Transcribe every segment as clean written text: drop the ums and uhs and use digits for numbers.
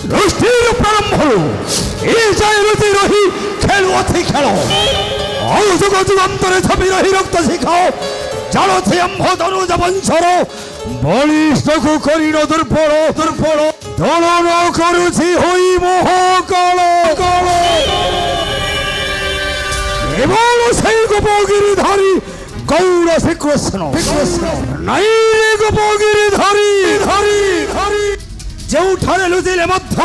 सृष्टिर प्रारंभरू ए जाय रुचि रही खेल अथि खेल और जुग जुगांतरे छवि रही रक्त शिखाओ जानो छे अम्भ धनुज वंशर बलिष्ठ को करिनो दुर्बल दुर्बल दलन करुछि होई मोह काल काल केवल সেই গোপগিরিধারী গৌর শ্রীকৃষ্ণ নাই গোপগিরিধারী ধারী ধারী ଯେଉଁଠାରେ ଲୁଚିଲେ ମଧ୍ୟ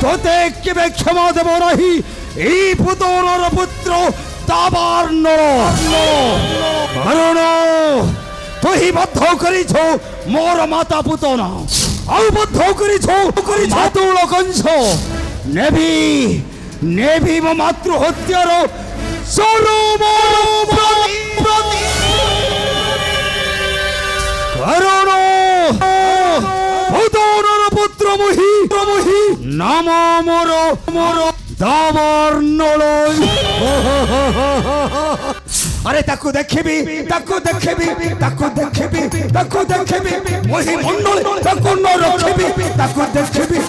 ତୋତେ କେବେ କ୍ଷମା ଦେବ ନାହିଁ এই পুতনর পুত্র দাবার্ণর কারণ তুই বদ্ধ করিছ মোর মাতা পুতনা ଆଉ ବଦ୍ଧ କରିଛ ମାତୁଳ କଂସ ନେବି ନେବି ମୋ ମାତୃ ହତ୍ୟାର ଚରମ କାରଣ ପୁତନର ପୁତ୍ର ମୋହି ନାମ ମୋର ମୋର ଦାବାର୍ଣ୍ଣଳ अरे ताकू देखिबी ताकू देखिबी ताकू देखिबी ताकू देखिबी मोहि मंडल ताकू न रखिबी ताकू देखिबी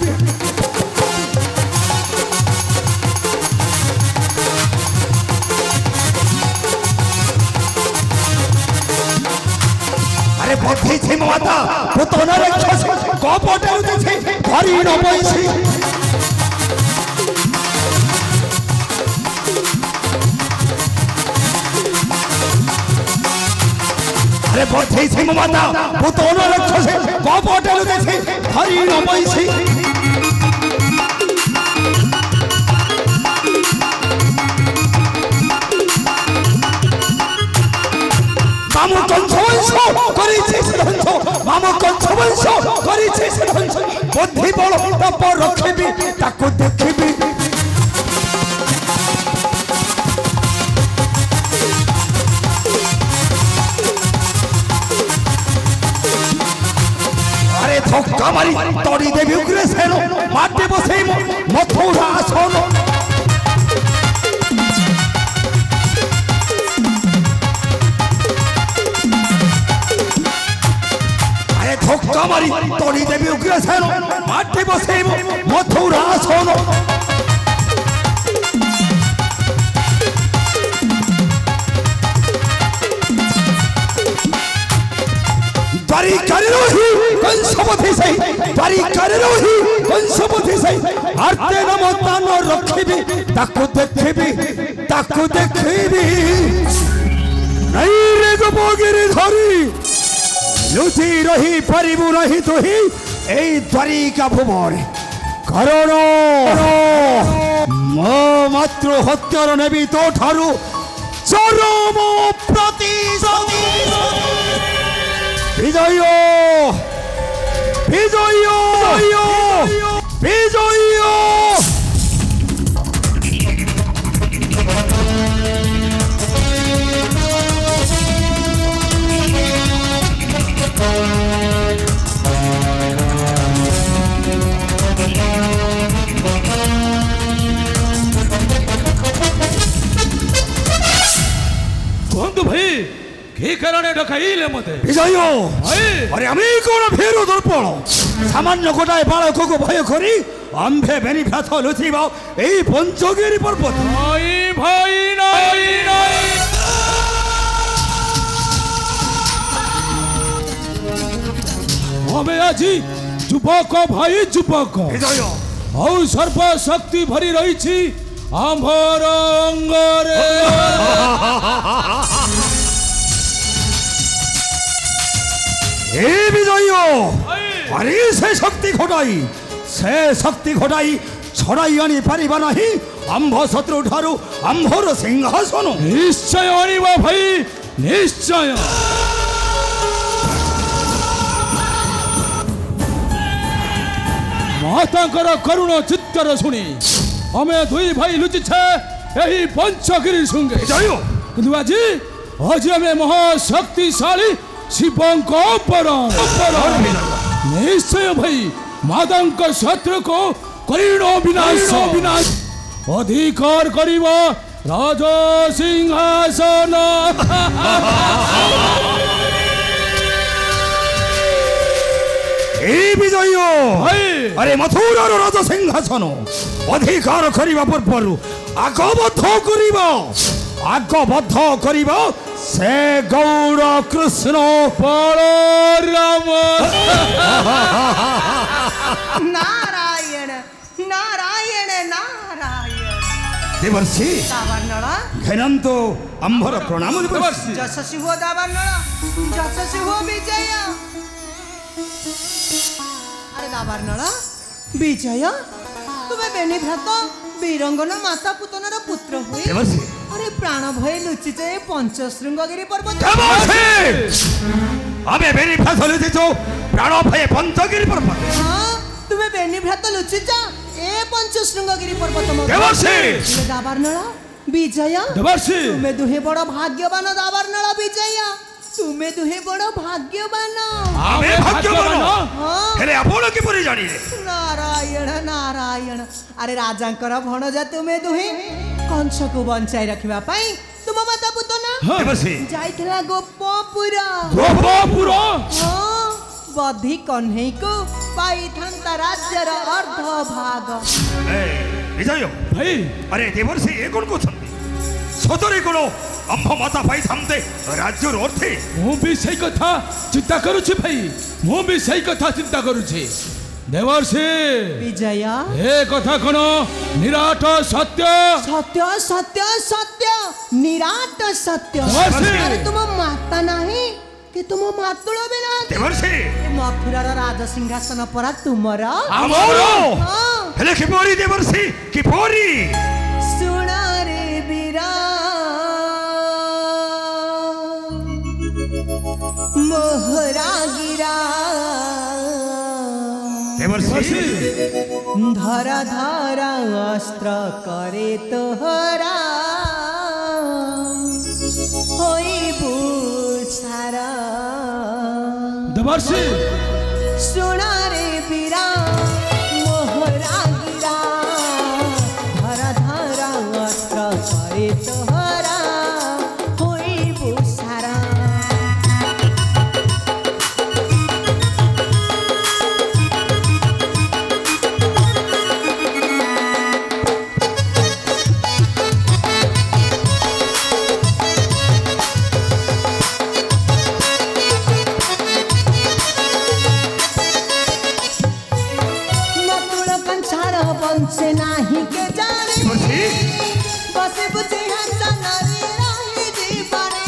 अरे बद्धि छे माता पुतन राक्षस कपटे उठे धरि न पैसी अरे बद्धि छे माता पुतन राक्षस कपटे उठे धरि न पैसी मामू कंसवंश करिछे से ध्वंस मामू कंसवंश करिछे से ध्वंस बुद्धि बल तप रखिबी ताकू देखिबी अरे धक्का मारी तोड़ी देवी उग्रसेन माटे बसे मथुरा आसन धक्का मारी तोड़ी देवी उग्रसेन माटे बसे मथुरा आसन द्वारिकारे रही कंसपति सही द्वारिकारे रही कंसपति सही आर्ते नाम तान रखिबी ताकू देखिबी नहीं रे गोपगिरी धरी लुचि रही पारिबु नहीं तुही ए द्वारिका भुवन कारण मो मातृ हत्यार नेबी तो ठारू चरम प्रतिशोध विजय विजय विजय बंधु भाई के कारण डकाइले मते विजय अरे आमी कोन फेरो दर्पण सामान्य गोटाए बालक को भय करी आंभे बेनी भ्याथ लुचिबा एई पंचगिरी पर्वत भाई भाई नहीं नहीं हमें आज जुबक भाई जुबक विजय औ सर्प शक्ति भरी रही छी आंभर अंगरे ए विजय अरे से शक्ति घटाई छड़ाई आनी पारिबा नहीं आंभ शत्रु ठारू आंभर सिंहासन निश्चय आनिबा भाई निश्चय मातांकर करुण चित्तर शुणी हमें दुई भाई लुचि यही पंचगिरी शुंगे किंतु आज हमें महाशक्तिशाली शिवंक निश्चय भाई मातांक शत्रु को करीण विनाश अधिकार करिबा राजा सिंहासन এই বিজয় ভাই আরে মথুরার রাজ সিংহাসন অধিকার করিবা পূର୍ବରୁ আগবদ্ধ করিব সে গৌর কৃষ্ণ বলরাম नारायण नारायण नारायण দেবর্ষি दावानळ ঘেনন্ত আম্ভর প্রণাম দেবর্ষি जससी हो दावानळ जससी हो विजय अरे दावानळ विजय तुमे बेनी भ्रात बीरंगना माता पुतनार पुत्र हुए দেবর্ষি अरे प्राण भय लुचिचे पंचशृंगगिरी पर्वत দেবর্ষি আমি বেরি ফসলে দিছো প্রাণ ভয়ে পঞ্চগিরি পর্বত हाँ तुमे बेनी भ्रात लुचिच ए पंचशृंगगिरी पर्वत দেবর্ষি दावानळ विजय দেবর্ষি तुमे दुहे बड़ भाग्यवान दावानळ विजय तुमे दुहे बड़ भाग्यवान আমি ভাগ্যবান हाँ হেলে আপন কি পরি জানিলে नारायण नारायण अरे राजांकर भणजा तुमे दुहे कंस को बंचाई रखिबा पई तुम माता पुतना দেবর্ষি जाइथिला गोपपुरा গোপপুর हाँ बधी कन्हई को पाइथंता राज्यर अर्ध भाग এই বিজয় ভাই আরে দেবর্ষি এ কোন কোছন্তি সতরে কোন আম্ভ মাতা পাই থামতে রাজ্যর অর্থে ମୁଁ ବି ସେଇ କଥା ଚିନ୍ତା କରୁଛି ଭାଇ ମୁଁ ବି ସେଇ କଥା ଚିନ୍ତା କରୁଛି ଦେବର୍ଷି विजय ଏ କଥା କ'ଣ ନିରାଟ ସତ୍ୟ सत्य सत्य सत्य निराट सत्य देवर्षि। अरे तुम माता नहीं कि तुम मातुल बिना দেবর্ষি मथुरार राज सिंहासन परा तुमर আমার हाँ হেলে কি পরি দেবর্ষি কি পরি सुन रे बीरा मोहरा गिरा দেবর্ষি धरा धरा अस्त्र करे तोहरा होई बुसारा ଦେବର୍ଷି सुना रे बीरा मोहरा गिरा धरा धरा अस्त्र करे तोहरा होई बुसारा नकुल कंसार वंशे नाही के जाने দেবর্ষি बसे बुझे हंसा नारी राही जीवाने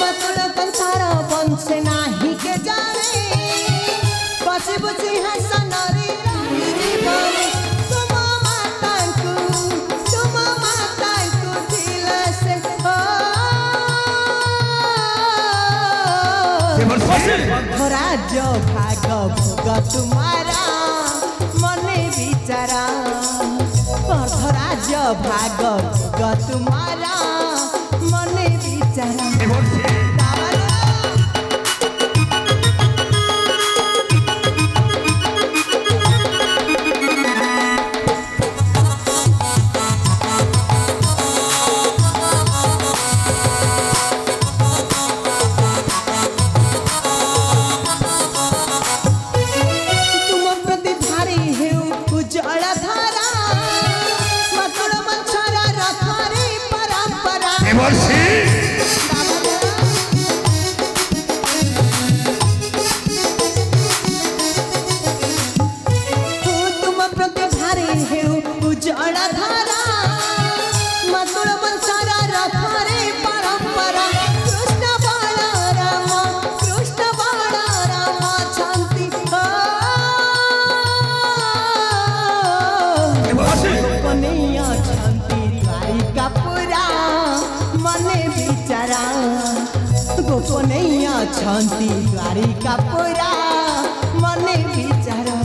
नकुल कंसार वंशे नाही के जाने बसे बुझे हंसा नारी राही जीवाने तुम माता को दिल से हो দেবর্ষি राज्य भाग भोग तुम्हारा मने विचारा राज्य भाग भोग तुम्हारा मने विचारा দেবর্ষি तुम प्रति भारी हेउ उज्जवल धारा मकुल मच्छरा रखारे परंपरा দেবর্ষি तुम प्रति भारी हेउ उज्जवल धारा मकुल मच्छरा रखारे परंपरा कृष्ण बलराम छांति দেবর্ষি कन्हैया छांति द्वारिका पुरा मने बिचारा गोपनैया छांति द्वारिका पुरा मने बिचारा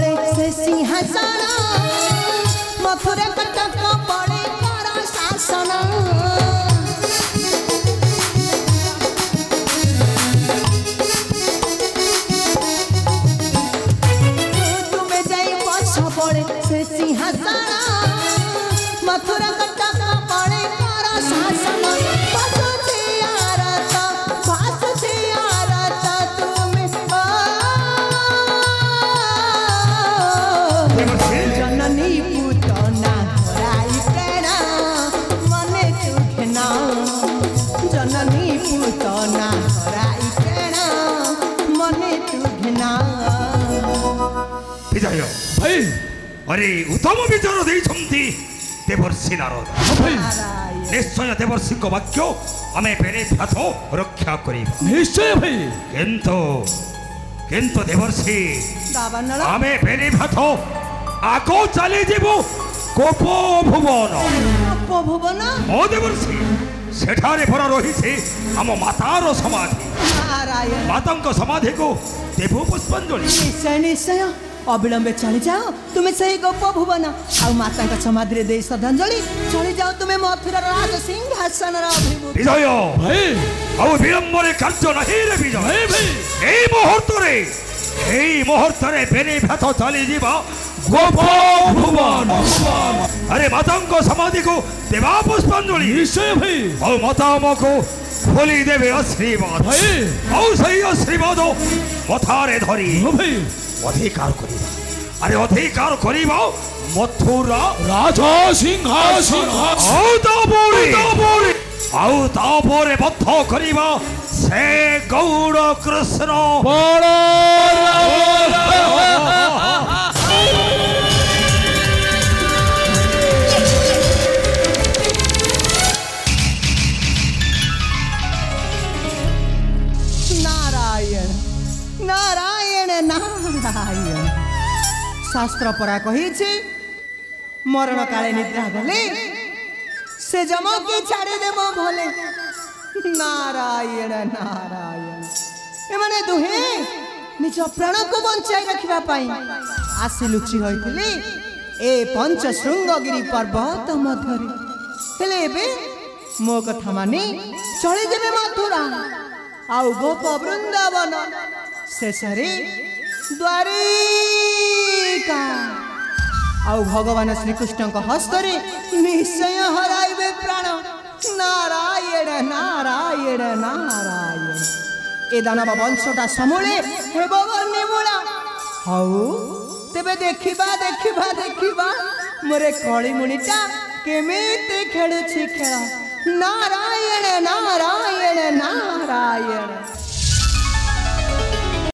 पड़े से सिंहासन मथुरा कटक पड़े कर शासन तुम्हें जाई पछ पड़े से सिंहासन मथुरा कटक पड़े कर शासन जननी पूतना घराई प्रेण मने तू घना जननी पूतना घराई प्रेण मने तू घना विजय भाई अरे उत्तम विचार देइछंती देवर्षि नारद निश्चय देवर्षि को वाक्य आमे बेरे भातो रक्षा करिबा निश्चय भाई किंतु देवर्षि दावानल आमे बेरे भातो आको चली जीवु कोप भुवन भुवन ओ देवर्षि सेठारे भरा रही आम मातार समाधि नारायण मातांक समाधि को देव पुष्पांजलि निश्चय निश्चय अविलंबे चली जाओ तुम्हें सही गोप भुवन आ माता समाधि दे श्रद्धांजलि चली जाओ तुम्हें मथुरा राज सिंहासन विजय भाई आउ विलंबरे कार्य नहीं रे विजय भाई এই মুহূর্তে বেনে ভাত চলি जीवा गोप भुवन अरे मातांक समाधि को देवा पुष्पांजलि निश्चय भाई और माताम को खोली देवे आशीर्वाद भाई और सही आशीर्वाद मथारे धरी भाई अधिकार करिबा अरे अधिकार करिबा मथुरा राजा सिंहासन आउ तापोरे बद्ध करिबा से गौड़ कृष्ण बड़ा नारायण नारायण नारायण शास्त्र परा कही मरण काले निद्रा गले से जमके छाड़ी देव भले नारायण नारायण एमाने दुहे निज प्राण को बंचाई रखिबा पाई आसी लुचि होइथिले ए पंच शृंगगिरी पर्वत मध्यरे हेले एबे मो कथा मानी चली जेबे मथुरा आउ गोप वृंदावन शेषरे द्वारिका आउ भगवान श्रीकृष्ण हस्तरे निश्चय हराइबे प्राण नारायण नारायण नारायण ए दानव वंशटा समूले हेब निर्मूला हाउ तेबे देखिबा देखिबा देखिबा मोरे कळी मुनिटा केमिते खेलुछि खेल नारायण नारायण नारायण।